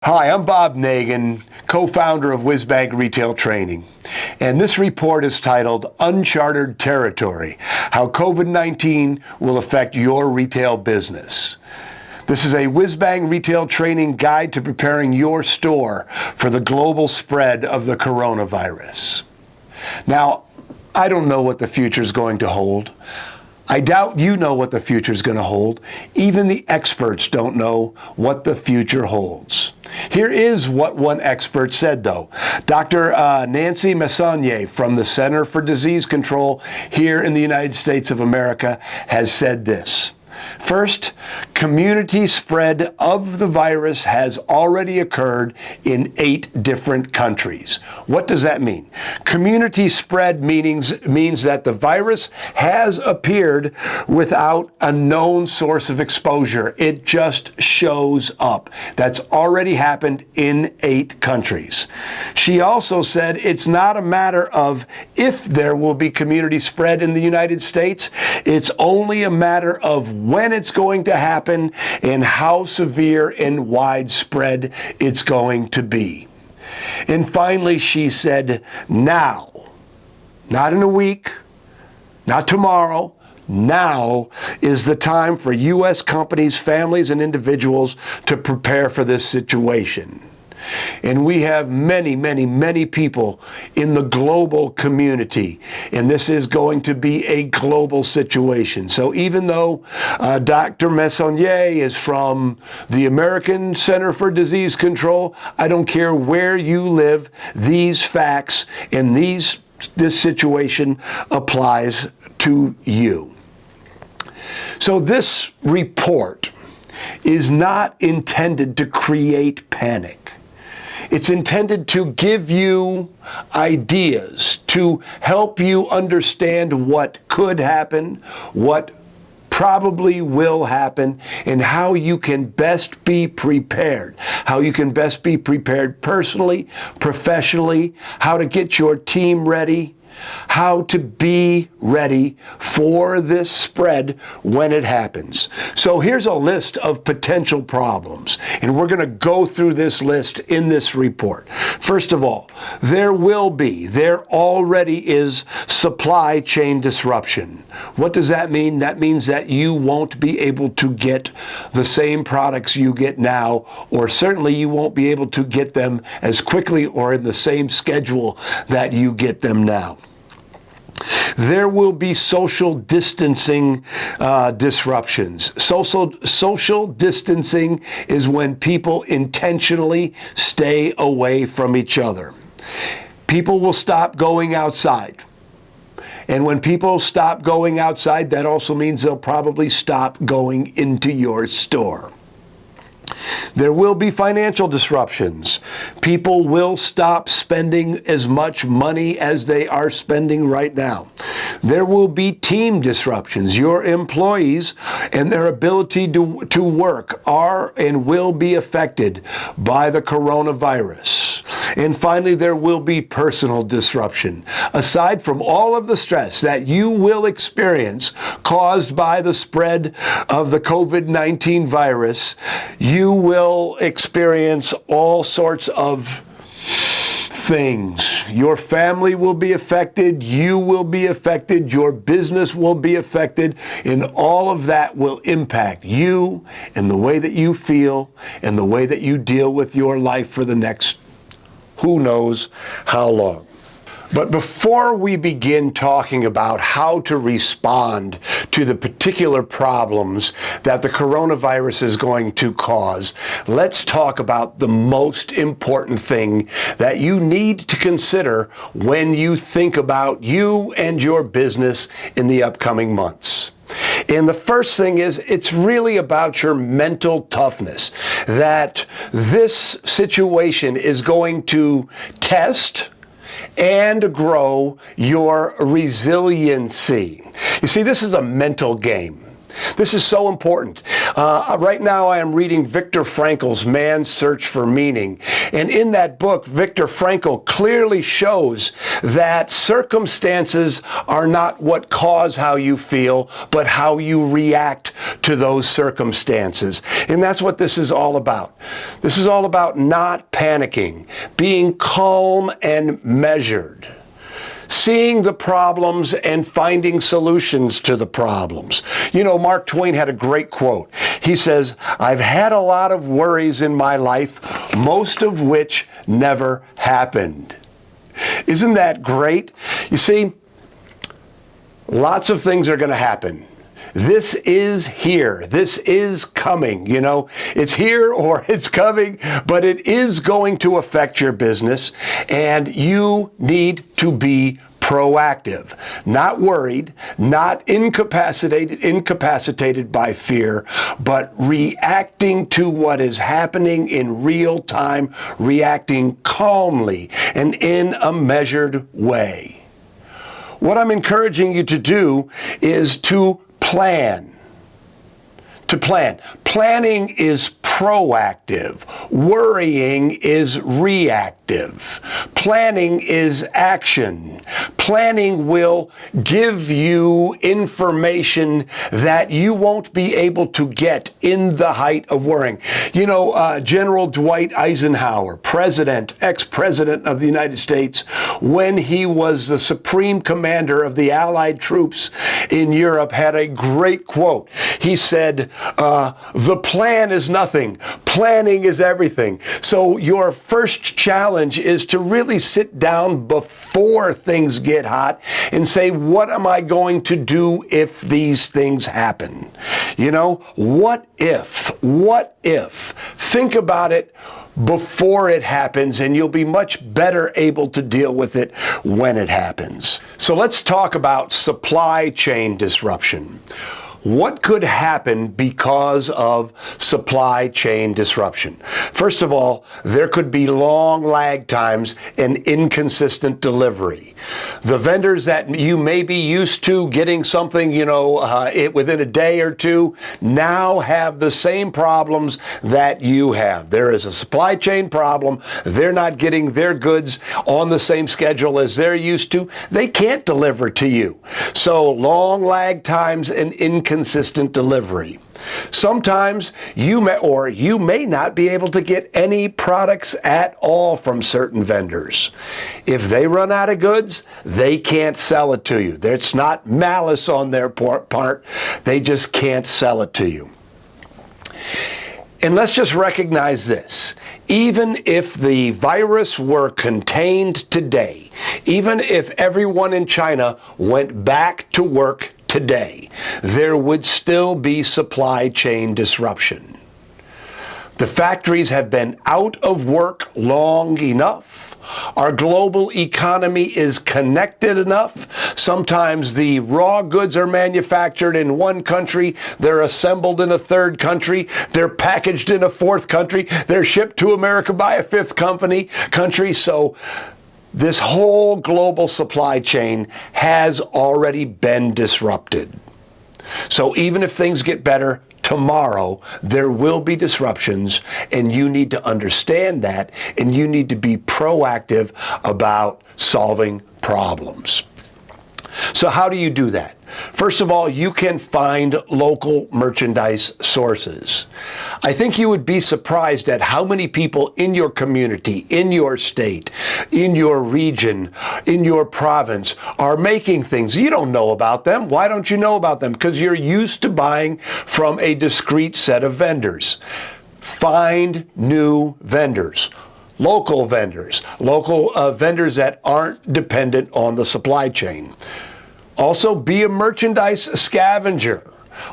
Hi, I'm Bob Nagin, co-founder of WhizBang Retail Training, and this report is titled Uncharted Territory: How COVID-19 Will Affect Your Retail Business. This is a WhizBang Retail Training guide to preparing your store for the global spread of the coronavirus. Now, I don't know what the future is going to hold. I doubt you know what the future is going to hold. Even the experts don't know what the future holds. Here is what one expert said, though. Dr. Nancy Messonnier from the Center for Disease Control here in the United States of America has said this. First, community spread of the virus has already occurred in 8 different countries. What does that mean? Community spread means that the virus has appeared without a known source of exposure. It just shows up. That's already happened in 8 countries. She also said it's not a matter of if there will be community spread in the United States. It's only a matter of when it's going to happen and how severe and widespread it's going to be. And finally, she said, now, not in a week, not tomorrow, now is the time for U.S. companies, families, and individuals to prepare for this situation. And we have many people in the global community, and this is going to be a global situation. So even though Dr. Messonnier is from the American Center for Disease Control, I don't care where you live, these facts and this situation applies to you. So this report is not intended to create panic. It's intended to give you ideas, to help you understand what could happen, what probably will happen, and how you can best be prepared. How you can best be prepared personally, professionally, how to get your team ready, how to be ready for this spread when it happens. So here's a list of potential problems, and we're going to go through this list in this report. First of all, there already is supply chain disruption. What does that mean? That means that you won't be able to get the same products you get now, or certainly you won't be able to get them as quickly or in the same schedule that you get them now. There will be social distancing disruptions. Social distancing is when people intentionally stay away from each other. People will stop going outside. And when people stop going outside, that also means they'll probably stop going into your store. There will be financial disruptions. People will stop spending as much money as they are spending right now. There will be team disruptions. Your employees and their ability to work are and will be affected by the coronavirus. And finally, there will be personal disruption. Aside from all of the stress that you will experience caused by the spread of the COVID-19 virus, you will experience all sorts of things. Your family will be affected, you will be affected, your business will be affected, and all of that will impact you and the way that you feel and the way that you deal with your life for the next who knows how long. But before we begin talking about how to respond to the particular problems that the coronavirus is going to cause, let's talk about the most important thing that you need to consider when you think about you and your business in the upcoming months. And the first thing is, it's really about your mental toughness, that this situation is going to test and grow your resiliency. You see, this is a mental game. This is so important. Right now I am reading Viktor Frankl's Man's Search for Meaning. And in that book, Viktor Frankl clearly shows that circumstances are not what cause how you feel, but how you react to those circumstances. And that's what this is all about. This is all about not panicking, being calm and measured, seeing the problems and finding solutions to the problems. You know, Mark Twain had a great quote. He says, "I've had a lot of worries in my life, most of which never happened." Isn't that great? You see, lots of things are going to happen. This is here. This is coming. You know, it's here or it's coming, but it is going to affect your business, and you need to be proactive, not worried, not incapacitated by fear, but reacting to what is happening in real time, reacting calmly and in a measured way. What I'm encouraging you to do is to plan. Planning is proactive. Worrying is reactive. Planning is action. Planning will give you information that you won't be able to get in the height of worrying. You know, General Dwight Eisenhower, ex-president of the United States, when he was the supreme commander of the Allied troops in Europe, had a great quote. He said, "The plan is nothing. Planning is everything." So your first challenge is to really sit down before things get hot and say, what am I going to do if these things happen? You know, what if? Think about it before it happens, and you'll be much better able to deal with it when it happens. So let's talk about supply chain disruption. What could happen because of supply chain disruption? First of all, there could be long lag times and inconsistent delivery. The vendors that you may be used to getting something, within a day or two, now have the same problems that you have. There is a supply chain problem. They're not getting their goods on the same schedule as they're used to. They can't deliver to you. So long lag times and inconsistent delivery. Sometimes you may not be able to get any products at all from certain vendors. If they run out of goods, they can't sell it to you. It's not malice on their part. They just can't sell it to you. And let's just recognize this. Even if the virus were contained today, even if everyone in China went back to work today, there would still be supply chain disruption. The factories have been out of work long enough. Our global economy is connected enough. Sometimes the raw goods are manufactured in one country, they're assembled in a third country, they're packaged in a fourth country, they're shipped to America by a fifth country. So this whole global supply chain has already been disrupted. So even if things get better tomorrow, there will be disruptions, and you need to understand that, and you need to be proactive about solving problems. So how do you do that? First of all, you can find local merchandise sources. I think you would be surprised at how many people in your community, in your state, in your region, in your province are making things. You don't know about them. Why don't you know about them? Because you're used to buying from a discrete set of vendors. Find new vendors. Local vendors that aren't dependent on the supply chain. Also, be a merchandise scavenger.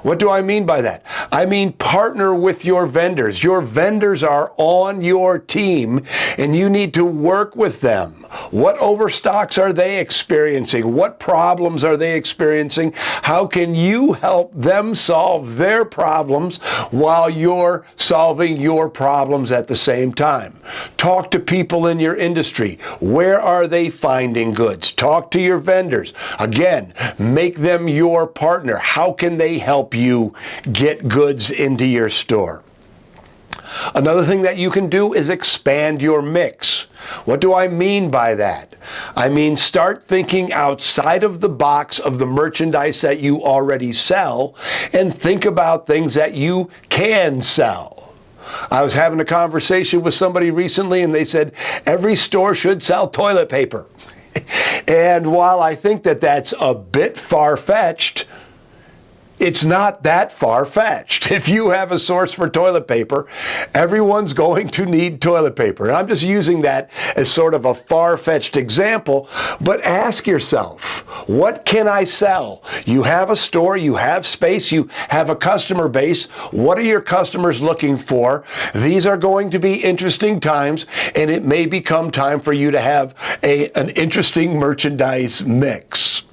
What do I mean by that? I mean, partner with your vendors. Your vendors are on your team, and you need to work with them. What overstocks are they experiencing? What problems are they experiencing? How can you help them solve their problems while you're solving your problems at the same time? Talk to people in your industry. Where are they finding goods? Talk to your vendors. Again, make them your partner. How can they help help you get goods into your store. Another thing that you can do is expand your mix. What do I mean by that? I mean, start thinking outside of the box of the merchandise that you already sell and think about things that you can sell. I was having a conversation with somebody recently and they said, every store should sell toilet paper. And while I think that that's a bit far-fetched, it's not that far-fetched. If you have a source for toilet paper, everyone's going to need toilet paper. And I'm just using that as sort of a far-fetched example, but ask yourself, what can I sell? You have a store, you have space, you have a customer base. What are your customers looking for? These are going to be interesting times, and it may become time for you to have an interesting merchandise mix.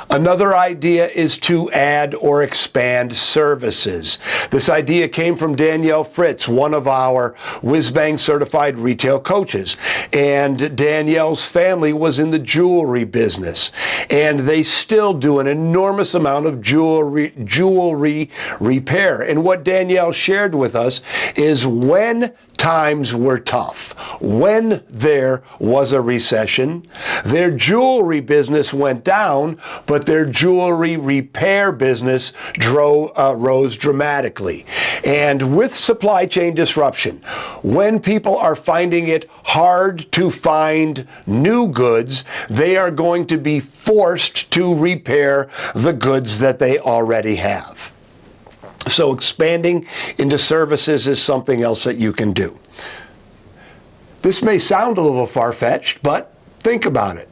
Another idea is to add or expand services. This idea came from Danielle Fritz, one of our WhizBang certified retail coaches. And Danielle's family was in the jewelry business. And they still do an enormous amount of jewelry repair. And what Danielle shared with us is when times were tough, when there was a recession, their jewelry business went down, but their jewelry repair business rose dramatically. And with supply chain disruption, when people are finding it hard to find new goods, they are going to be forced to repair the goods that they already have. So expanding into services is something else that you can do. This may sound a little far-fetched, but think about it.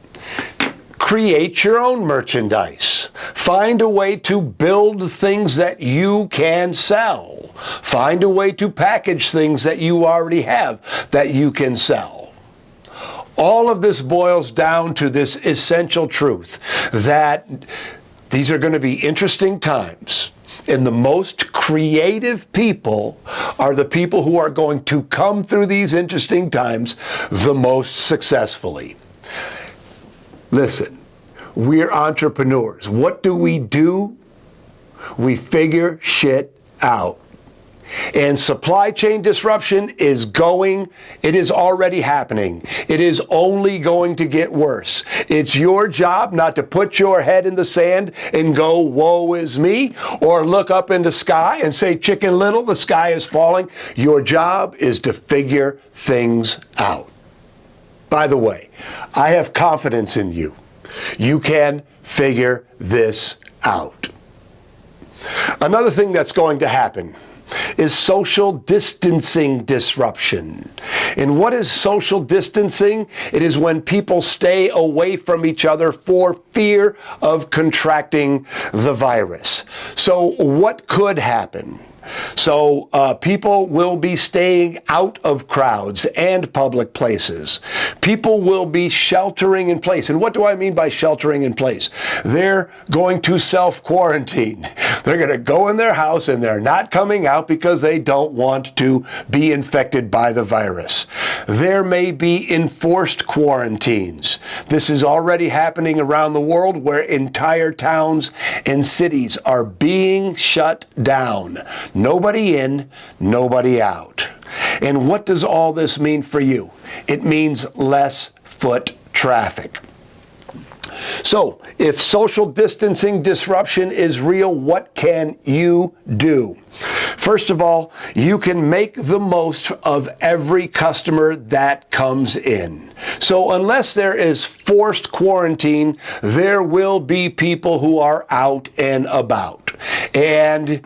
Create your own merchandise. Find a way to build things that you can sell. Find a way to package things that you already have that you can sell. All of this boils down to this essential truth that these are going to be interesting times. And the most creative people are the people who are going to come through these interesting times the most successfully. Listen, we're entrepreneurs. What do? We figure shit out. And supply chain disruption it is already happening. It is only going to get worse. It's your job not to put your head in the sand and go, woe is me, or look up in the sky and say, Chicken Little, the sky is falling. Your job is to figure things out. By the way, I have confidence in you. You can figure this out. Another thing that's going to happen is social distancing disruption. And what is social distancing? It is when people stay away from each other for fear of contracting the virus. So what could happen? So people will be staying out of crowds and public places. People will be sheltering in place. And what do I mean by sheltering in place? They're going to self-quarantine. They're going to go in their house and they're not coming out because they don't want to be infected by the virus. There may be enforced quarantines. This is already happening around the world where entire towns and cities are being shut down. Nobody in, nobody out. And what does all this mean for you? It means less foot traffic. So, if social distancing disruption is real, what can you do? First of all, you can make the most of every customer that comes in. So unless there is forced quarantine, there will be people who are out and about. And,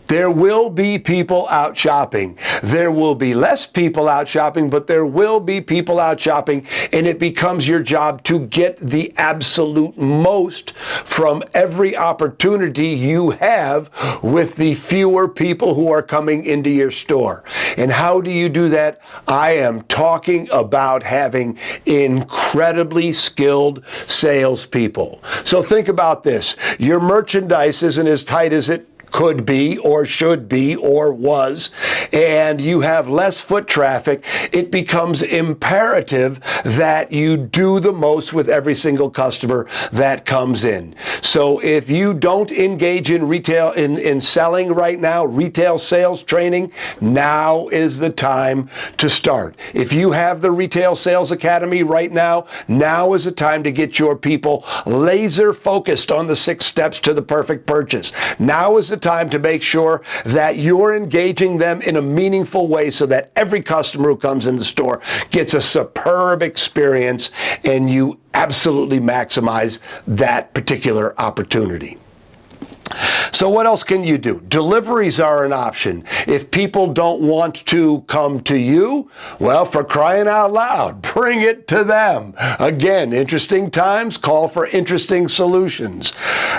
there will be people out shopping. There will be less people out shopping, but there will be people out shopping, and it becomes your job to get the absolute most from every opportunity you have with the fewer people who are coming into your store. And how do you do that? I am talking about having incredibly skilled salespeople. So think about this. Your merchandise isn't as tight as it could be or should be or was, and you have less foot traffic, it becomes imperative that you do the most with every single customer that comes in. So if you don't engage in retail, in selling right now, retail sales training, now is the time to start. If you have the Retail Sales Academy right now, now is the time to get your people laser focused on the 6 steps to the perfect purchase. Now is the time to make sure that you're engaging them in a meaningful way so that every customer who comes in the store gets a superb experience and you absolutely maximize that particular opportunity. So what else can you do? Deliveries are an option. If people don't want to come to you, well, for crying out loud, bring it to them. Again, interesting times call for interesting solutions.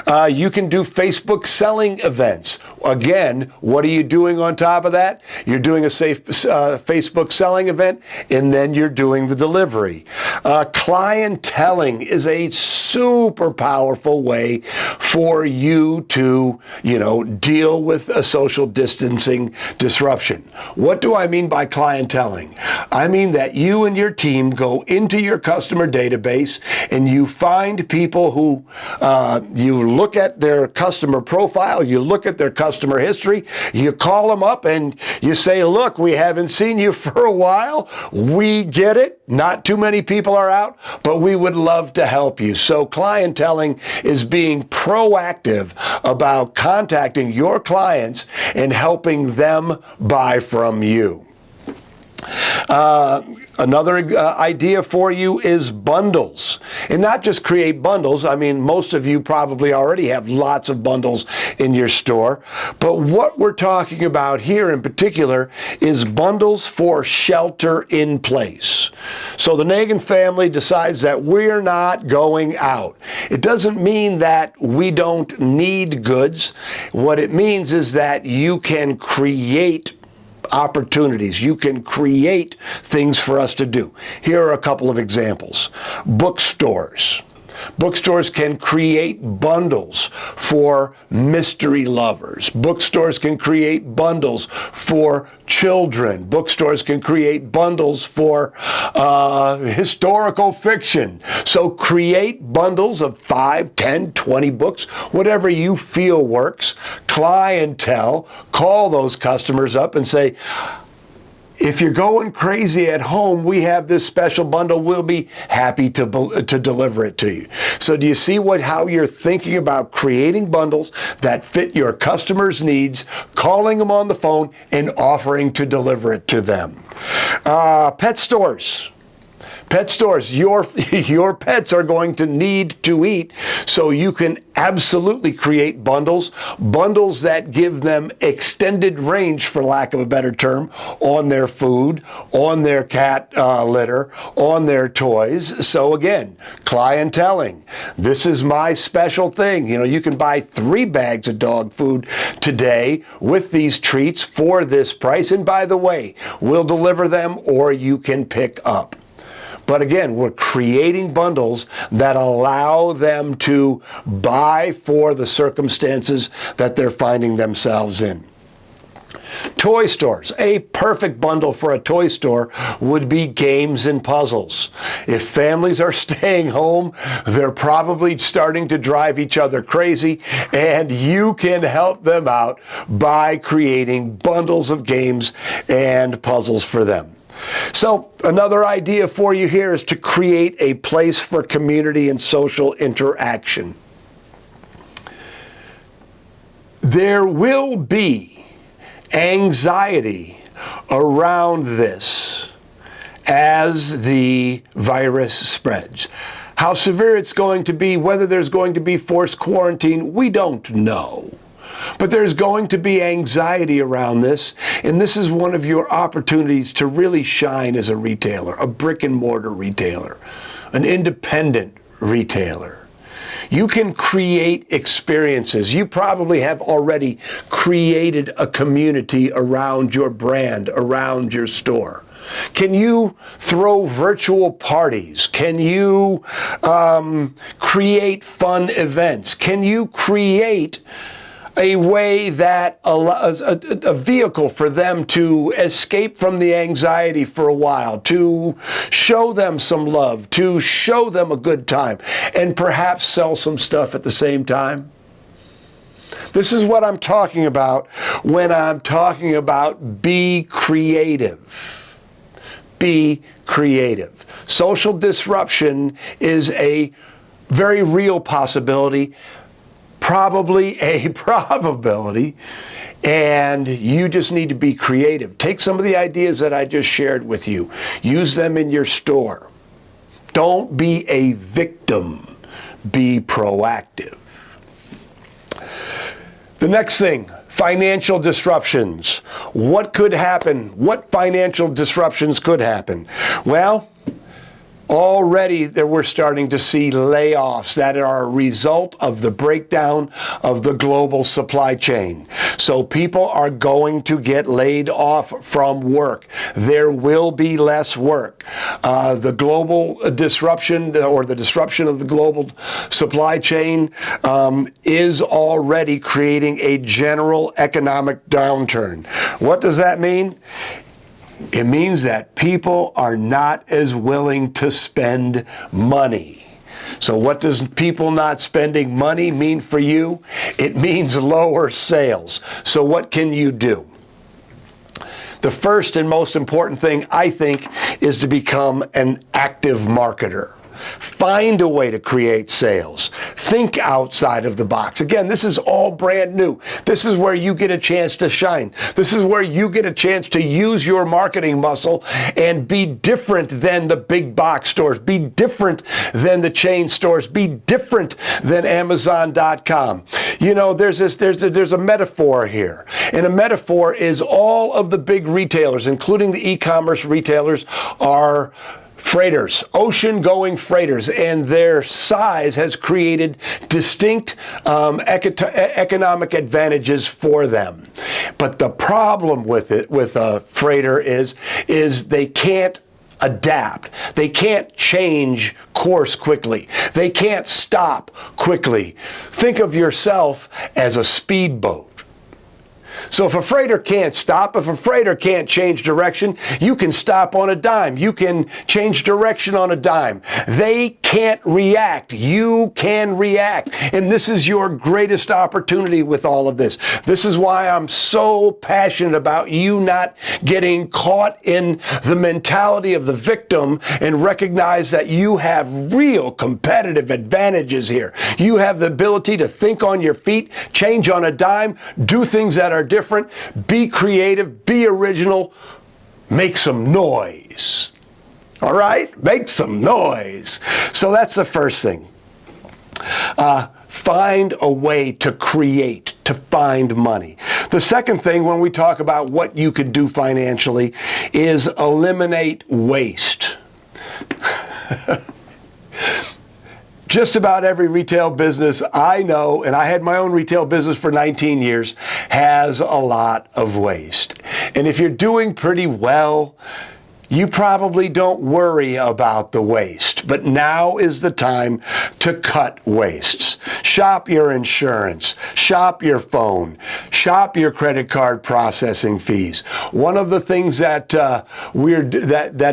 You can do Facebook selling events. Again, what are you doing on top of that? You're doing a safe Facebook selling event, and then you're doing the delivery. Clienteling is a super powerful way for you to deal with a social distancing disruption. What do I mean by clienteling? I mean that you and your team go into your customer database and you find people who you look at their customer profile, you look at their customer history, you call them up and you say, look, we haven't seen you for a while. We get it. Not too many people are out, but we would love to help you. So clienteling is being proactive about contacting your clients and helping them buy from you. Another idea for you is bundles. And not just create bundles. I mean, most of you probably already have lots of bundles in your store. But what we're talking about here in particular is bundles for shelter in place. So the Nagin family decides that we're not going out. It doesn't mean that we don't need goods. What it means is that you can create opportunities. You can create things for us to do. Here are a couple of examples. Bookstores. Bookstores can create bundles for mystery lovers. Bookstores can create bundles for children. Bookstores can create bundles for historical fiction. So create bundles of 5, 10, 20 books, whatever you feel works. Clientele, call those customers up and say, if you're going crazy at home, we have this special bundle. We'll be happy to deliver it to you. So do you see how you're thinking about creating bundles that fit your customers' needs, calling them on the phone, and offering to deliver it to them? Pet stores. Pet stores, your pets are going to need to eat, so you can absolutely create bundles that give them extended range, for lack of a better term, on their food, on their cat litter, on their toys. So again, clienteling. This is my special thing. You can buy 3 bags of dog food today with these treats for this price. And by the way, we'll deliver them or you can pick up. But again, we're creating bundles that allow them to buy for the circumstances that they're finding themselves in. Toy stores. A perfect bundle for a toy store would be games and puzzles. If families are staying home, they're probably starting to drive each other crazy, and you can help them out by creating bundles of games and puzzles for them. So another idea for you here is to create a place for community and social interaction. There will be anxiety around this as the virus spreads. How severe it's going to be, whether there's going to be forced quarantine, we don't know. But there's going to be anxiety around this, and this is one of your opportunities to really shine as a retailer, a brick and mortar retailer, an independent retailer. You can create experiences. You probably have already created a community around your brand, around your store. Can you throw virtual parties? Can you create fun events? Can you create a way that allows a vehicle for them to escape from the anxiety for a while, to show them some love, to show them a good time, and perhaps sell some stuff at the same time. This is what I'm talking about when I'm talking about be creative. Be creative. Social disruption is a very real possibility, probably a probability, and you just need to be creative. Take some of the ideas that I just shared with you. Use them in your store. Don't be a victim. Be proactive. The next thing, financial disruptions. What could happen? What financial disruptions could happen? Well, already we're starting to see layoffs that are a result of the breakdown of the global supply chain. So people are going to get laid off from work. There will be less work. The global disruption, or the disruption of the global supply chain, is already creating a general economic downturn. What does that mean? It means that people are not as willing to spend money. So what does people not spending money mean for you? It means lower sales. So what can you do? The first and most important thing, I think, is to become an active marketer. Find a way to create sales. Think outside of the box. Again, this is all brand new. This is where you get a chance to shine. This is where you get a chance to use your marketing muscle and be different than the big box stores. Be different than the chain stores. Be different than Amazon.com. You know, there's a metaphor here. And a metaphor is all of the big retailers, including the e-commerce retailers, are freighters, ocean-going freighters, and their size has created distinct economic advantages for them. But the problem with a freighter is they can't adapt. They can't change course quickly. They can't stop quickly. Think of yourself as a speedboat. So if a freighter can't stop, if a freighter can't change direction, you can stop on a dime. You can change direction on a dime. They can't react. You can react. And this is your greatest opportunity with all of this. This is why I'm so passionate about you not getting caught in the mentality of the victim and recognize that you have real competitive advantages here. You have the ability to think on your feet, change on a dime, do things that are different, be creative, be original, make some noise. All right? Make some noise. So that's the first thing. Find a way to create, to find money. The second thing, when we talk about what you could do financially, is eliminate waste. Just about every retail business I know, and I had my own retail business for 19 years, has a lot of waste. And if you're doing pretty well, you probably don't worry about the waste, but now is the time to cut wastes. Shop your insurance, shop your phone, shop your credit card processing fees. One of the things that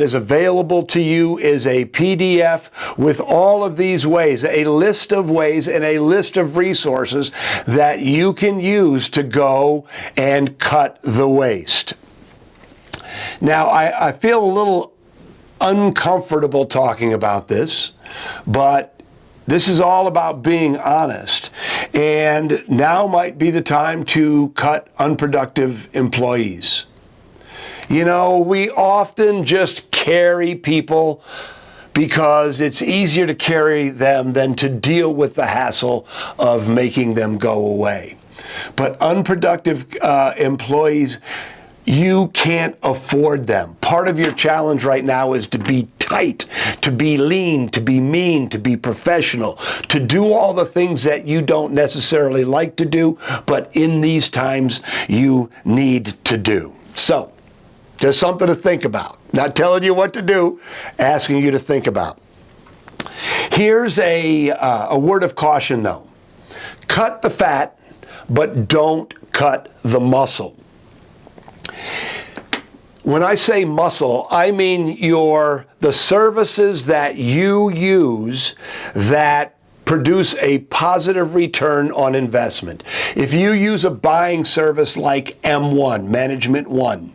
is available to you is a PDF with all of these ways, a list of ways and a list of resources that you can use to go and cut the waste. Now, I feel a little uncomfortable talking about this, but this is all about being honest. And now might be the time to cut unproductive employees. You know, we often just carry people because it's easier to carry them than to deal with the hassle of making them go away. But unproductive employees, you can't afford them. Part of your challenge right now is to be tight, to be lean, to be mean, to be professional, to do all the things that you don't necessarily like to do, but in these times you need to do. So, just something to think about. Not telling you what to do, asking you to think about. Here's a word of caution though. Cut the fat, but don't cut the muscle. When I say muscle, I mean the services that you use that produce a positive return on investment. If you use a buying service like M1, Management One,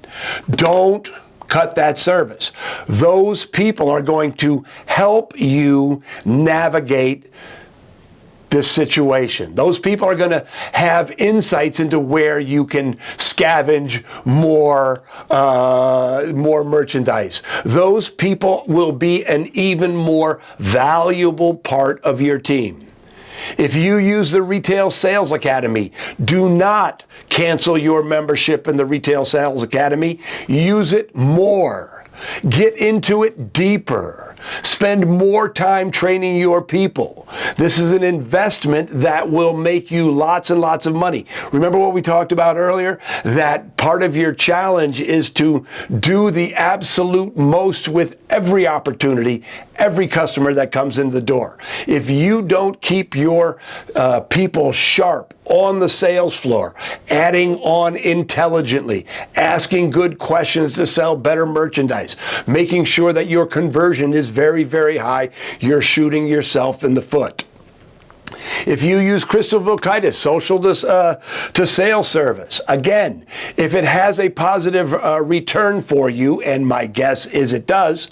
don't cut that service. Those people are going to help you navigate this situation. Those people are going to have insights into where you can scavenge more merchandise. Those people will be an even more valuable part of your team. If you use the Retail Sales Academy, do not cancel your membership in the Retail Sales Academy. Use it more. Get into it deeper. Spend more time training your people. This is an investment that will make you lots and lots of money. Remember what we talked about earlier? That part of your challenge is to do the absolute most with every opportunity, every customer that comes in the door. If you don't keep your people sharp on the sales floor, adding on intelligently, asking good questions to sell better merchandise, making sure that your conversion is very, very high, you're shooting yourself in the foot. If you use Crystal Vilkaitis, social to sales service, again, if it has a positive return for you, and my guess is it does,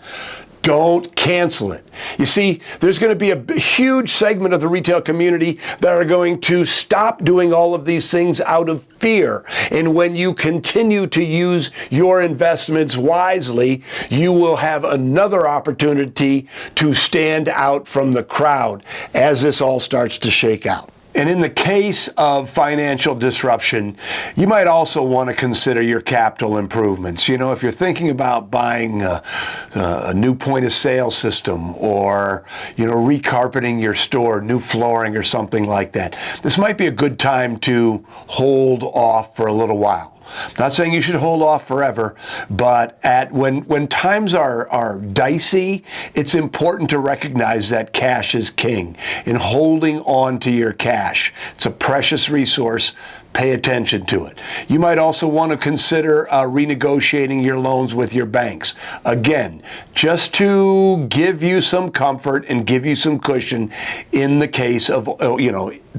don't cancel it. You see, there's going to be a huge segment of the retail community that are going to stop doing all of these things out of fear. And when you continue to use your investments wisely, you will have another opportunity to stand out from the crowd as this all starts to shake out. And in the case of financial disruption, you might also want to consider your capital improvements. You know, if you're thinking about buying a new point of sale system or, recarpeting your store, new flooring or something like that, this might be a good time to hold off for a little while. Not saying you should hold off forever, but when times are dicey, it's important to recognize that cash is king. In holding on to your cash, it's a precious resource. Pay attention to it. You might also want to consider renegotiating your loans with your banks. Again, just to give you some comfort and give you some cushion in the case of,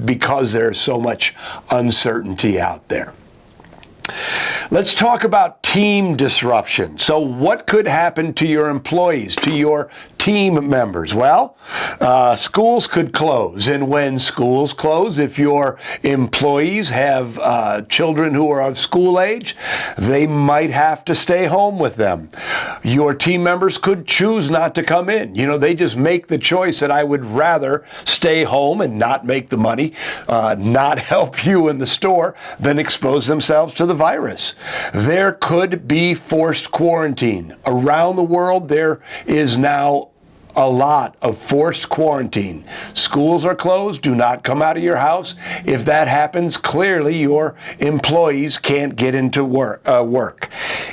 because there's so much uncertainty out there. Let's talk about team disruption. So what could happen to your employees, to your team members? Well, schools could close. And when schools close, if your employees have children who are of school age, they might have to stay home with them. Your team members could choose not to come in. They just make the choice that I would rather stay home and not make the money, not help you in the store, than expose themselves to the virus. There could be forced quarantine. Around the world, there is now a lot of forced quarantine. Schools are closed. Do not come out of your house. If that happens, clearly your employees can't get into work.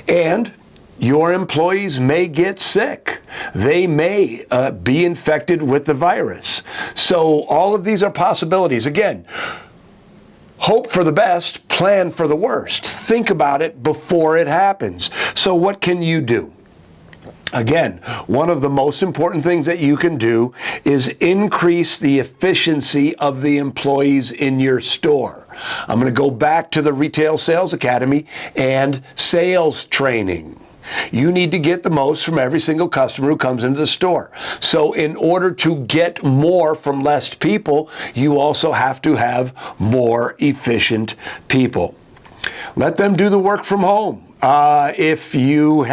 And your employees may get sick. They may be infected with the virus. So all of these are possibilities. Again, hope for the best, plan for the worst. Think about it before it happens. So what can you do? Again, one of the most important things that you can do is increase the efficiency of the employees in your store. I'm going to go back to the Retail Sales Academy and sales training. You need to get the most from every single customer who comes into the store. So in order to get more from less people, you also have to have more efficient people. Let them do the work from home. If you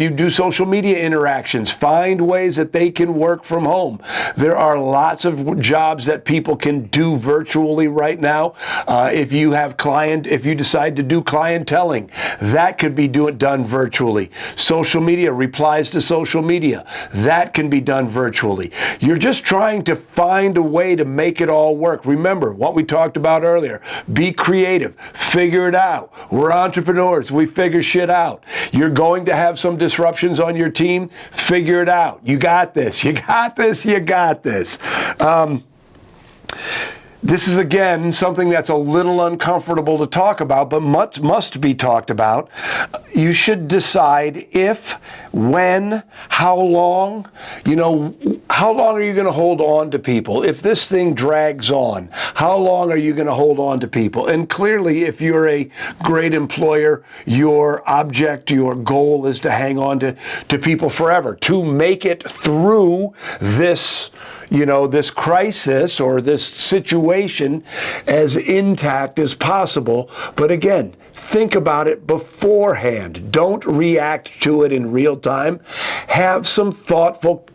do social media interactions, find ways that they can work from home. There are lots of jobs that people can do virtually right now. If you decide to do clienteling, that could be done virtually. Social media, replies to social media, that can be done virtually. You're just trying to find a way to make it all work. Remember what we talked about earlier. Be creative. Figure it out. We're entrepreneurs. We figure shit out. You're going to have some disruptions on your team. Figure it out. You got this. You got this. You got this. This is, again, something that's a little uncomfortable to talk about, but must be talked about. You should decide if, when, how long, how long are you going to hold on to people? If this thing drags on, how long are you going to hold on to people? And clearly, if you're a great employer, your object, your goal is to hang on to people forever, to make it through this this crisis or this situation as intact as possible. But again, think about it beforehand. Don't react to it in real time. Have some thoughtful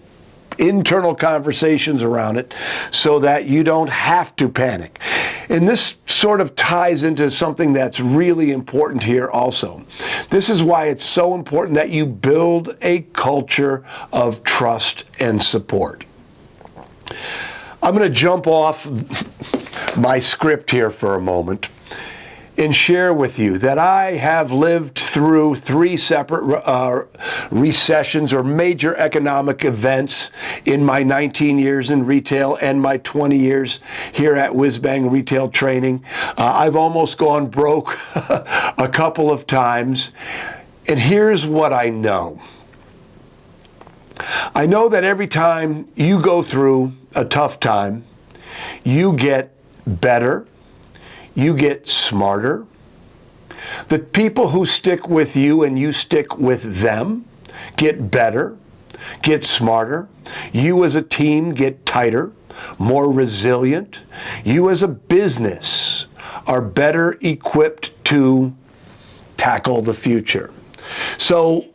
internal conversations around it so that you don't have to panic. And this sort of ties into something that's really important here also. This is why it's so important that you build a culture of trust and support. I'm going to jump off my script here for a moment and share with you that I have lived through 3 separate recessions or major economic events in my 19 years in retail and my 20 years here at WhizBang Retail Training. I've almost gone broke a couple of times, and here's what I know. I know that every time you go through a tough time, you get better, you get smarter. The people who stick with you and you stick with them get better, get smarter. You as a team get tighter, more resilient. You as a business are better equipped to tackle the future. So,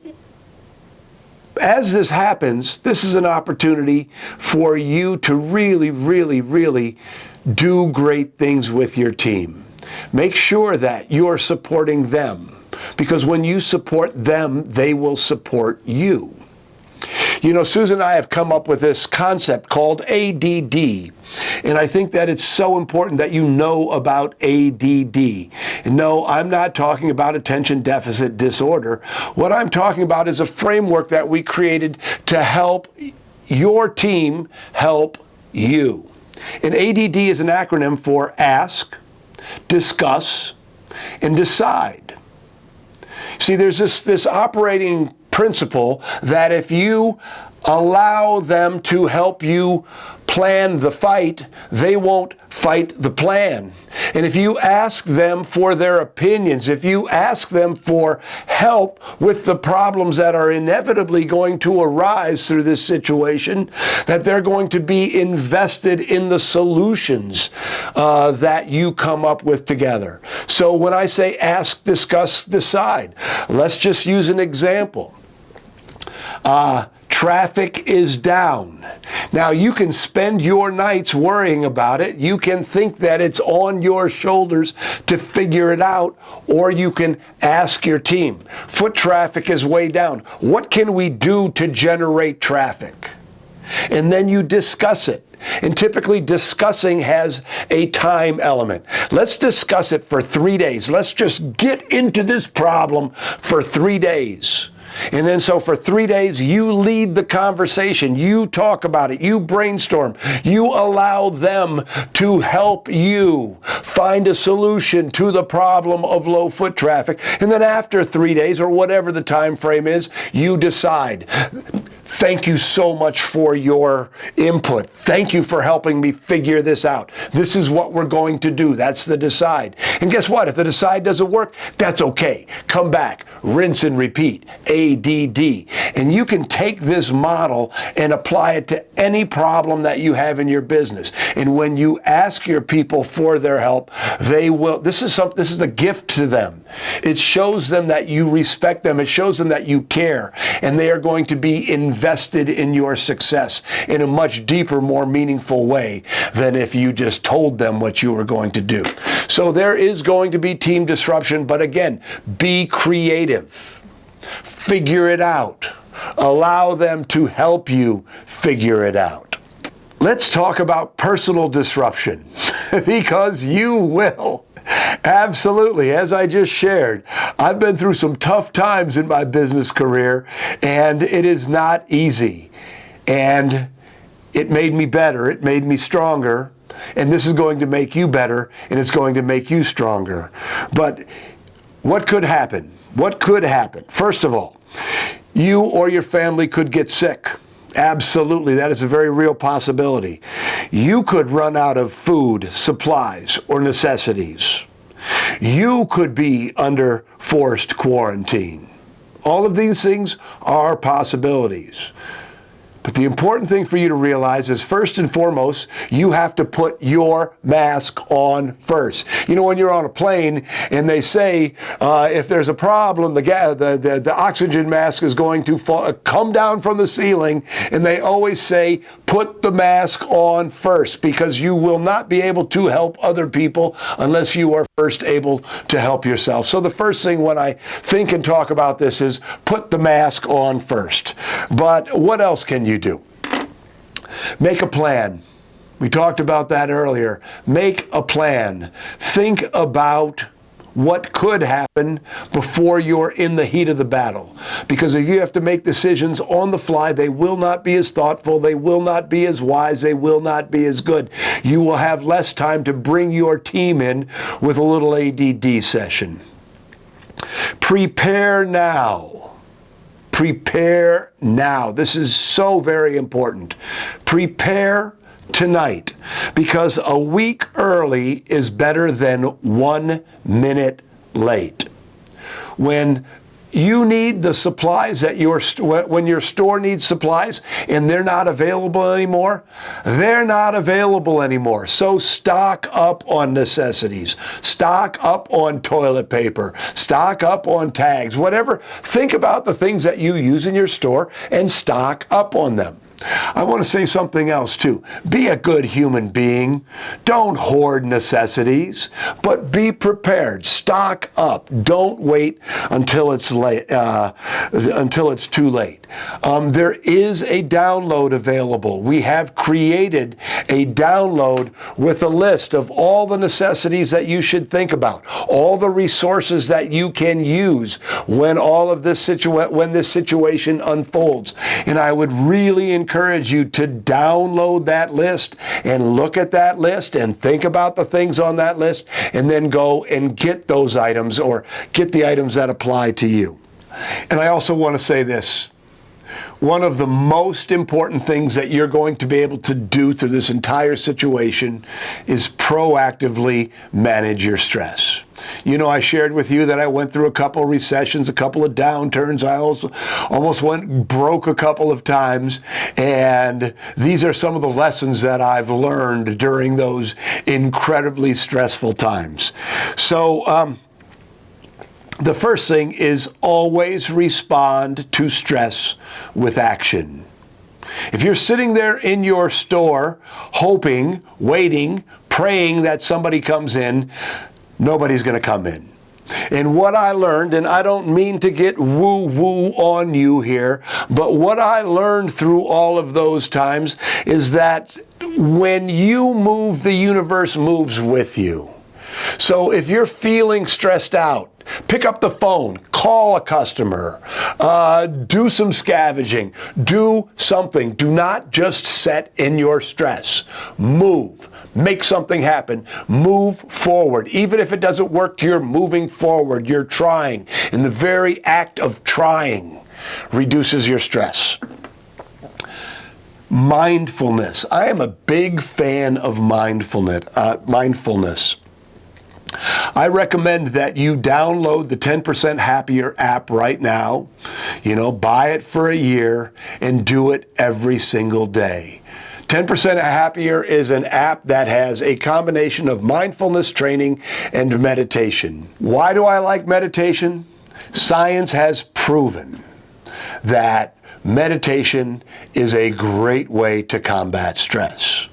as this happens, this is an opportunity for you to really, really, really do great things with your team. Make sure that you're supporting them, because when you support them, they will support you. Susan and I have come up with this concept called ADD, and I think that it's so important that you know about ADD. And no, I'm not talking about attention deficit disorder. What I'm talking about is a framework that we created to help your team help you. And ADD is an acronym for ask, discuss, and decide. See, there's this operating principle that if you allow them to help you plan the fight, they won't fight the plan. And if you ask them for their opinions, if you ask them for help with the problems that are inevitably going to arise through this situation, that they're going to be invested in the solutions that you come up with together. So when I say ask, discuss, decide, let's just use an example. Traffic is down. Now, you can spend your nights worrying about it. You can think that it's on your shoulders to figure it out, or you can ask your team. Foot traffic is way down. What can we do to generate traffic? And then you discuss it. And typically discussing has a time element. Let's discuss it for 3 days. Let's just get into this problem for 3 days. And then so for 3 days, you lead the conversation. You talk about it. You brainstorm. You allow them to help you find a solution to the problem of low foot traffic. And then after 3 days, or whatever the time frame is, you decide. Thank you so much for your input. Thank you for helping me figure this out. This is what we're going to do. That's the decide. And guess what? If the decide doesn't work, that's okay. Come back, rinse and repeat, ADD. And you can take this model and apply it to any problem that you have in your business. And when you ask your people for their help, they will. This is a gift to them. It shows them that you respect them. It shows them that you care. And they are going to be invested in your success in a much deeper, more meaningful way than if you just told them what you were going to do. So there is going to be team disruption, but again, be creative. Figure it out. Allow them to help you figure it out. Let's talk about personal disruption, because you will. Absolutely. As I just shared, I've been through some tough times in my business career, and it is not easy. And it made me better. It made me stronger. and this is going to make you better, and it's going to make you stronger. But what could happen? What could happen? First of all, you or your family could get sick. Absolutely, that is a very real possibility. You could run out of food, supplies, or necessities. You could be under forced quarantine. All of these things are possibilities. But the important thing for you to realize is, first and foremost, you have to put your mask on first. You know, when you're on a plane and they say if there's a problem, the oxygen mask is going to come down from the ceiling, and they always say, put the mask on first, because you will not be able to help other people unless you are first able to help yourself. So the first thing when I think and talk about this is put the mask on first. But what else can you do? Make a plan. We talked about that earlier. Make a plan. Think about what could happen before you're in the heat of the battle. Because if you have to make decisions on the fly, they will not be as thoughtful, they will not be as wise, they will not be as good. You will have less time to bring your team in with a little ADD session. Prepare now. Prepare now. This is so very important. Prepare tonight, because a week early is better than 1 minute late. When you need the supplies that when your store needs supplies and they're not available anymore, they're not available anymore. So stock up on necessities, stock up on toilet paper, stock up on tags, whatever. Think about the things that you use in your store and stock up on them. I want to say something else too. Be a good human being. Don't hoard necessities, but be prepared. Stock up. Don't wait until it's late. Until it's too late. There is a download available. We have created a download with a list of all the necessities that you should think about, all the resources that you can use when this situation unfolds. And I would really encourage you to download that list and look at that list and think about the things on that list, and then go and get those items, or get the items that apply to you. And I also want to say this. One of the most important things that you're going to be able to do through this entire situation is proactively manage your stress. You know, I shared with you that I went through a couple of recessions, a couple of downturns. I also almost went broke a couple of times. And these are some of the lessons that I've learned during those incredibly stressful times. So, the first thing is always respond to stress with action. If you're sitting there in your store hoping, waiting, praying that somebody comes in, nobody's going to come in. And what I learned, and I don't mean to get woo-woo on you here, but what I learned through all of those times is that when you move, the universe moves with you. So if you're feeling stressed out, pick up the phone, call a customer, do some scavenging, do something. Do not just sit in your stress. Move. Make something happen. Move forward. Even if it doesn't work, you're moving forward. You're trying. And the very act of trying reduces your stress. Mindfulness. I am a big fan of mindfulness. I recommend that you download the 10% Happier app right now. You know, buy it for a year and do it every single day. 10% Happier is an app that has a combination of mindfulness training and meditation. Why do I like meditation? Science has proven that meditation is a great way to combat stress.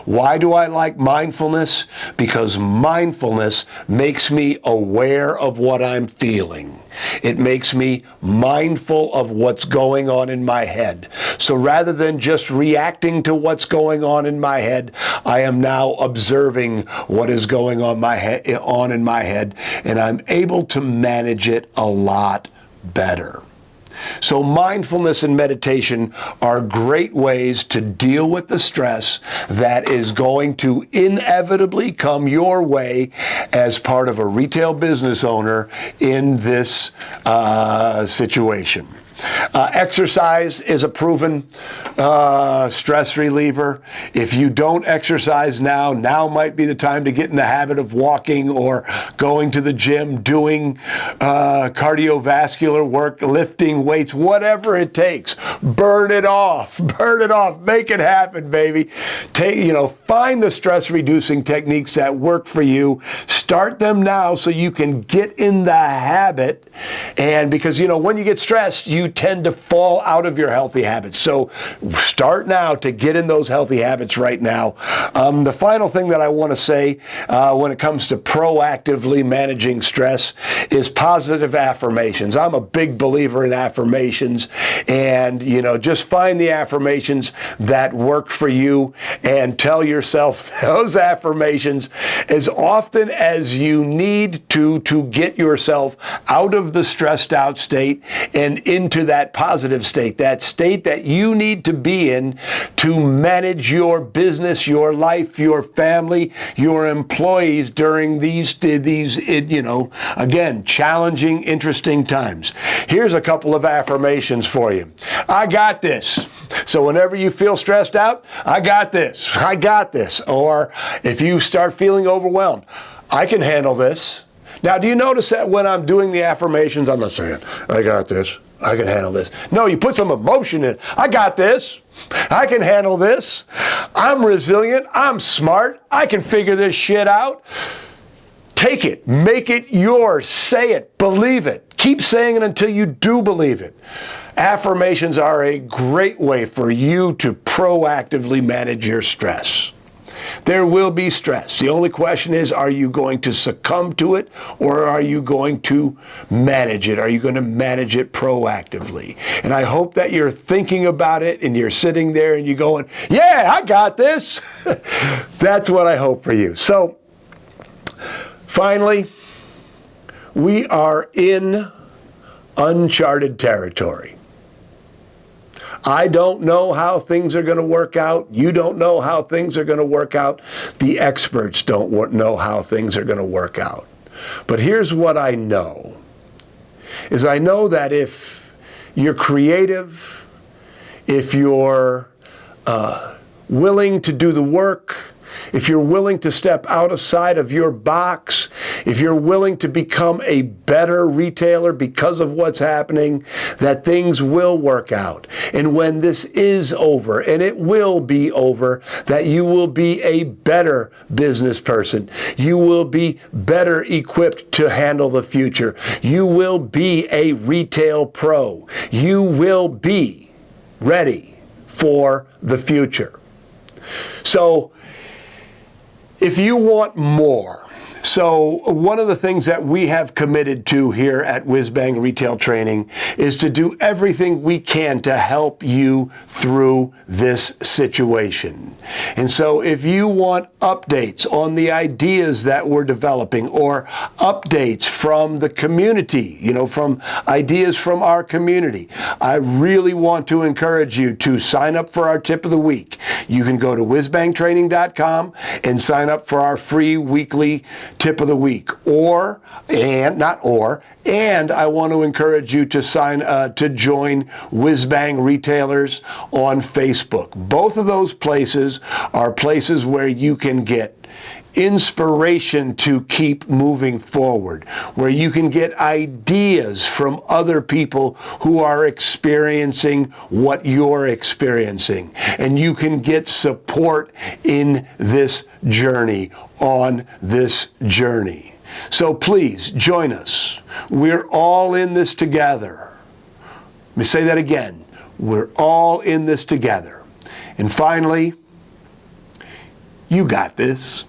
Why do I like mindfulness? Because mindfulness makes me aware of what I'm feeling. It makes me mindful of what's going on in my head. So rather than just reacting to what's going on in my head, I am now observing what is going on in my head, and I'm able to manage it a lot better. So mindfulness and meditation are great ways to deal with the stress that is going to inevitably come your way as part of a retail business owner in this situation. Exercise is a proven stress reliever. If you don't exercise now might be the time to get in the habit of walking or going to the gym, doing cardiovascular work, lifting weights, whatever it takes. Burn it off, make it happen, baby. Find the stress reducing techniques that work for you. Start them now so you can get in the habit. And because, when you get stressed, you tend to fall out of your healthy habits. So start now to get in those healthy habits right now. The final thing that I want to say when it comes to proactively managing stress is positive affirmations. I'm a big believer in affirmations, and just find the affirmations that work for you and tell yourself those affirmations as often as you need to get yourself out of the stressed out state and into that positive state, that state that you need to be in to manage your business, your life, your family, your employees during these again, challenging, interesting times. Here's a couple of affirmations for you. I got this. So whenever you feel stressed out, I got this. I got this. Or if you start feeling overwhelmed, I can handle this. Now, do you notice that when I'm doing the affirmations, I'm not saying, I got this, I can handle this. No, you put some emotion in. I got this. I can handle this. I'm resilient. I'm smart. I can figure this shit out. Take it. Make it yours. Say it. Believe it. Keep saying it until you do believe it. Affirmations are a great way for you to proactively manage your stress. There will be stress. The only question is, are you going to succumb to it, or are you going to manage it? Are you going to manage it proactively? And I hope that you're thinking about it and you're sitting there and you're going, yeah, I got this. That's what I hope for you. So, finally, we are in uncharted territory. I don't know how things are going to work out. You don't know how things are going to work out. The experts don't know how things are going to work out. But here's what I know, is I know that if you're creative, if you're willing to do the work, if you're willing to step outside of your box, if you're willing to become a better retailer because of what's happening, that things will work out. And when this is over, and it will be over, that you will be a better business person. You will be better equipped to handle the future. You will be a retail pro. You will be ready for the future. So, if you want more, so one of the things that we have committed to here at WhizBang Retail Training is to do everything we can to help you through this situation. And so if you want updates on the ideas that we're developing, or updates from the community, from ideas from our community, I really want to encourage you to sign up for our tip of the week. You can go to whizbangtraining.com and sign up for our free weekly tip of the week. And I want to encourage you to join WhizBang Retailers on Facebook. Both of those places are places where you can get inspiration to keep moving forward, where you can get ideas from other people who are experiencing what you're experiencing, and you can get support in this journey, on this journey. So please join us. We're all in this together. Let me say that again. We're all in this together. And finally, you got this.